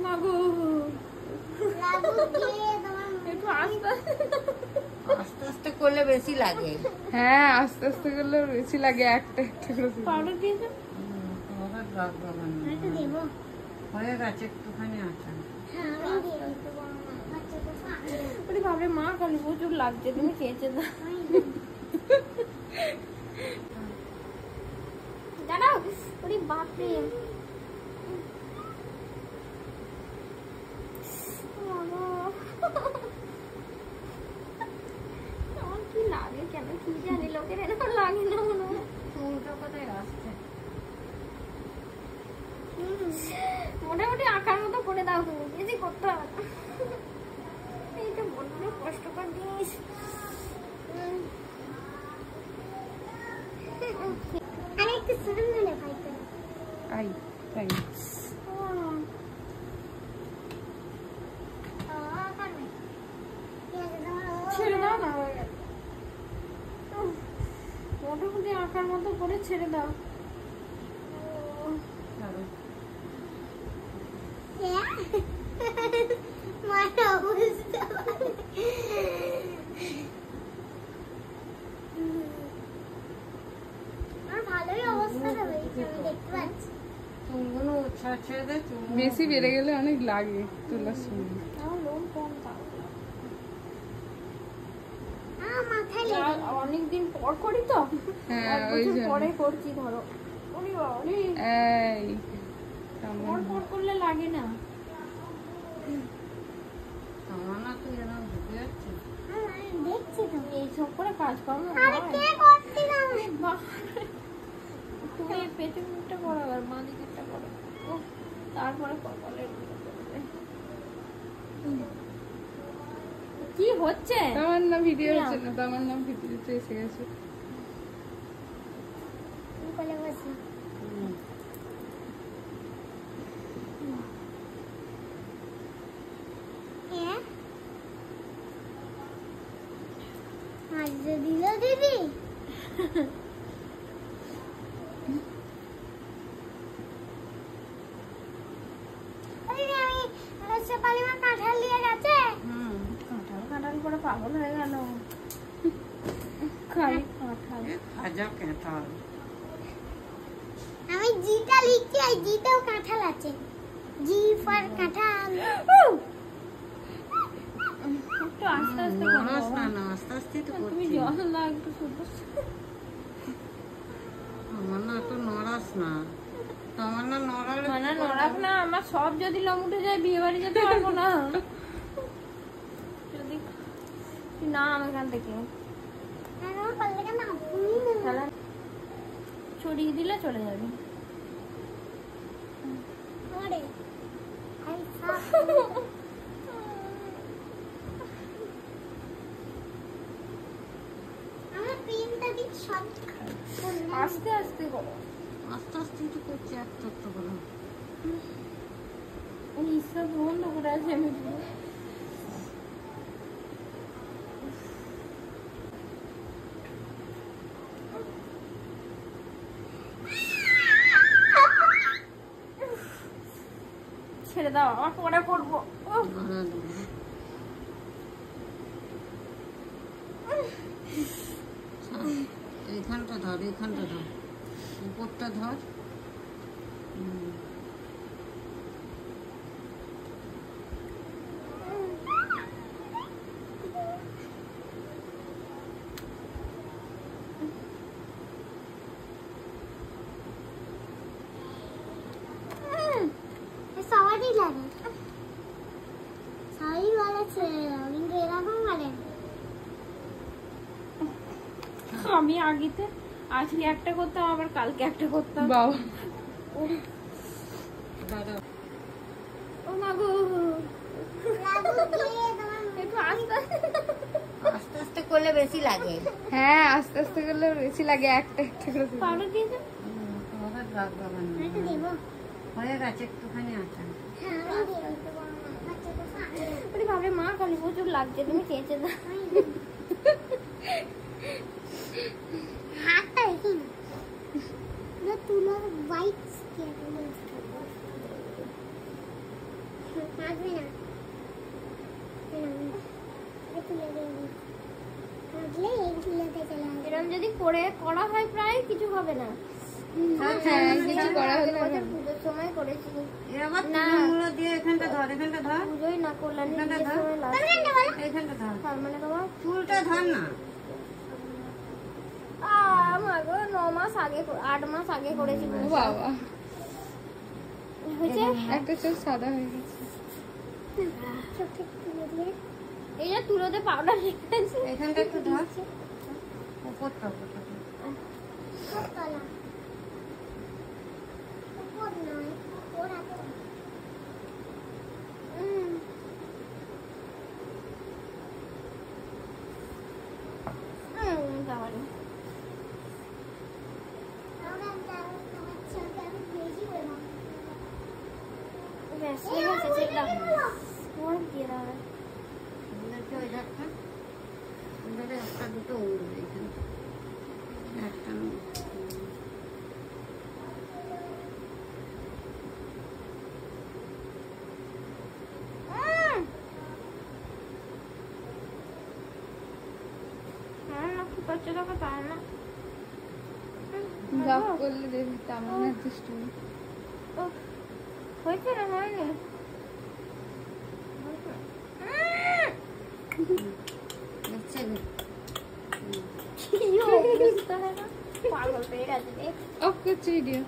মাগো একটু আস্তে আস্তে করলে বেশি লাগে। হ্যাঁ আস্তে আস্তে করলে বেশি লাগে, একটা একটা করে পাউডার দিয়েছো? হয়ে গেছে একটুখানি আছে। ওরে বাপরে মা, কালি প্রচুর লাগছে, তুমি খেয়েছে দাও। দাঁড়াও, ওরে বাপরে আমার কি লাগে কেন কি জানি, লোকের এরকম লাগে না মনে হয়। চুলটা কোথায় আসছে? মোটামুটি আঁকার মতো করে দাও, তুমি বেশি করতে হবে না। এইটা বড্ড কষ্টকর জিনিস। আরেকটু সুন্দর না ভাই তো। আই তাই ছেড়ে দাও না, মোটামুটি আঁকার মতো করে ছেড়ে দাও। ভালোই অবস্থা হবে, দেখতে পাচ্ছি। চুলগুলো ছেড়ে দে, বেশি বেড়ে গেলে অনেক লাগে তোলার সময়। আমার লোম কম তাও অনেকদিন পর করি তো, হ্যাঁ, এক ওই বছর জন্য। পরে করছি ধরো। ওরে বাবা রে, এই পর পর করলে লাগে না। আমার না তুই এরকম ঢুকে যাচ্ছে। দেখছি তুমি এইসব করে কাজ করো না। তুমি এই পেছন মুখটা করো আর মা দিকেরটা করো, তারপরে কপালের কি হচ্ছে। আমার নাম ভিডিও হচ্ছে না, তো আমার নাম ভিডিওতে এসে গেছে। দিল দিদি কাঁঠাল দিয়ে গেছে, কাঁঠাল করে পাগল হয়ে গেল। খালি কাঁঠাল, খাজা কাঁঠাল। আমি জিটা লিখছি, আর জিতেও কাঁঠাল আছে। জি ফর কাঁঠাল। একটু আস্তে আস্তে করো নড়াস না, আস্তে আস্তে তো তুমি, করছি। জল না একটু শুধু। আমার না তো নড়াস না, আমার না নড়ালে মানে নড়াক না, আমার সব যদি লোম উঠে যায় বিয়ে বাড়ি যেতে পারবো না। যদি না আমি এখান থেকে ছড়িয়ে দিলে চলে যাবে। আস্তে আস্তে করো, আস্তে আস্তে তো করছি, একটা একটা করে। নিঃশ্বাস বন্ধ করে আছে আমি পুরো। ছেড়ে দাও, আমার পরে করবো। এইখানটা ধর, এইখানটা ধর, উপরটা ধর। সবারই লাগে, সবাই বলেছে কিন্তু এরকম বলে। আমি আগেতে আজকে একটা করতাম, আবার কালকে একটা করতাম। বাবা ও মা গো, একটু আস্তে আস্তে আস্তে করলে বেশি লাগে। হ্যাঁ আস্তে আস্তে করলে বেশি লাগে, একটা একটা করে পাউডার দিয়েছো? তোমাদের লাগবে না, হয়ে গেছে একটুখানি আছে। ওরে বাপরে মা, কালি প্রচুর লাগছে, তুমি খেয়েছে দাও। হাতটা রেখে তুলো বাইক আসবে না এরকম যদি করা হয় প্রায় কিছু হবে না। হ্যাঁ কিছু করা হলে বছর পুজোর সময় করেছি, এবার না। তুলোগুলো দিয়ে এখানটা ধর, এখানটা ধর, পুজোই না করলাম এখানটা ধর, এখানটা ধর, তার মানে তোমার চুলটা ধর না। আমার 9 মাস আগে 8 মাস আগে করেছি ও বাবা, হয়েছে। একটা চোখ সাদা হয়ে গেছে। এই যে তুলোতে পাউডার রেখেছি, এখানটা একটু ধর, উপরটা উপরটা ধর। ব্যাস ঠিক আছে, চেক দাও তোমার দিয়ে দাও। এগুলোকে ওই ধারটা, এবারে একটা দুটো উড়বে এখানে, একটা গাপ করলে দেখি তেমন দুষ্টু। হয়েছে না হয়নি? দেখছে পাগল পেয়ে গেছে। অফ করছি ভিডিও।